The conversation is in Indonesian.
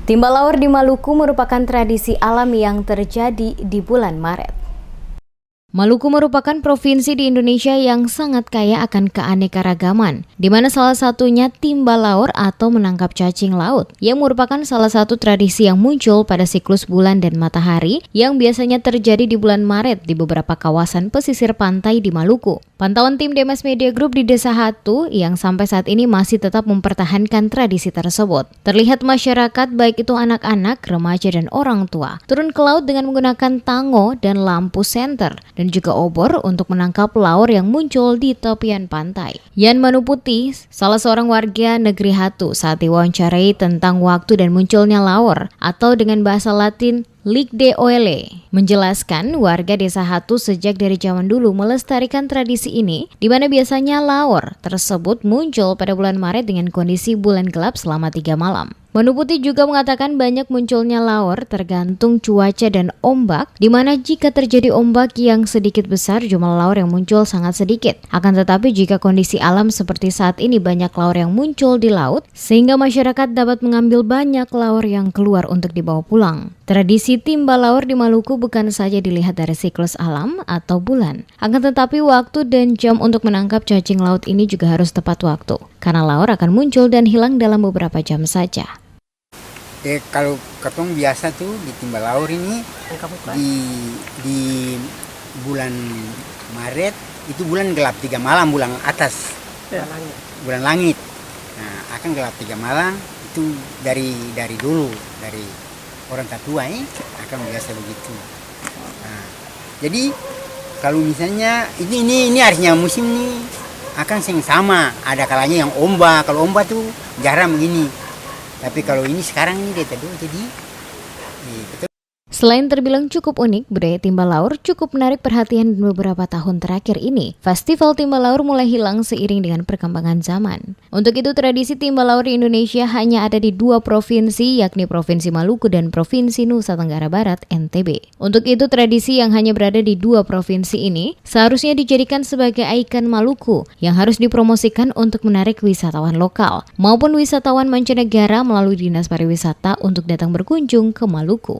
Timba laur di Maluku merupakan tradisi alam yang terjadi di bulan Maret. Maluku merupakan provinsi di Indonesia yang sangat kaya akan keanekaragaman, di mana salah satunya timba laur atau menangkap cacing laut, yang merupakan salah satu tradisi yang muncul pada siklus bulan dan matahari yang biasanya terjadi di bulan Maret di beberapa kawasan pesisir pantai di Maluku. Pantauan tim Demes Media Group di Desa Hatu yang sampai saat ini masih tetap mempertahankan tradisi tersebut. Terlihat masyarakat baik itu anak-anak, remaja, dan orang tua turun ke laut dengan menggunakan tango dan lampu senter dan juga obor untuk menangkap laur yang muncul di tepian pantai. Yan Manuputi, salah seorang warga negeri Hatu, saat diwawancarai tentang waktu dan munculnya laur atau dengan bahasa Latin Lig de Oele, menjelaskan warga Desa Hatu sejak dari zaman dulu melestarikan tradisi ini, di mana biasanya laur tersebut muncul pada bulan Maret dengan kondisi bulan gelap selama 3 malam. Manuputi juga mengatakan banyak munculnya laur tergantung cuaca dan ombak, di mana jika terjadi ombak yang sedikit besar, jumlah laur yang muncul sangat sedikit. Akan tetapi jika kondisi alam seperti saat ini banyak laur yang muncul di laut, sehingga masyarakat dapat mengambil banyak laur yang keluar untuk dibawa pulang. Tradisi timba laur di Maluku bukan saja dilihat dari siklus alam atau bulan, akan tetapi waktu dan jam untuk menangkap cacing laut ini juga harus tepat waktu, karena laur akan muncul dan hilang dalam beberapa jam saja. Kalau ketong biasa tuh di timba laur ini di bulan Maret itu bulan gelap 3 malam, bulan atas, bulan langit. Nah, akan gelap 3 malam itu dari dulu, dari orang tatua akan biasa begitu. Nah, jadi kalau misalnya ini harusnya musim ini akan sama, ada kalanya yang ombak. Kalau ombak tuh jarang begini. Tapi kalau ini sekarang ini dia teduh, jadi betul. Selain terbilang cukup unik, budaya timba laur cukup menarik perhatian beberapa tahun terakhir ini. Festival timba laur mulai hilang seiring dengan perkembangan zaman. Untuk itu, tradisi timba laur di Indonesia hanya ada di 2 provinsi, yakni Provinsi Maluku dan Provinsi Nusa Tenggara Barat (NTB). Untuk itu, tradisi yang hanya berada di 2 provinsi ini seharusnya dijadikan sebagai ikon Maluku yang harus dipromosikan untuk menarik wisatawan lokal maupun wisatawan mancanegara melalui Dinas Pariwisata untuk datang berkunjung ke Maluku.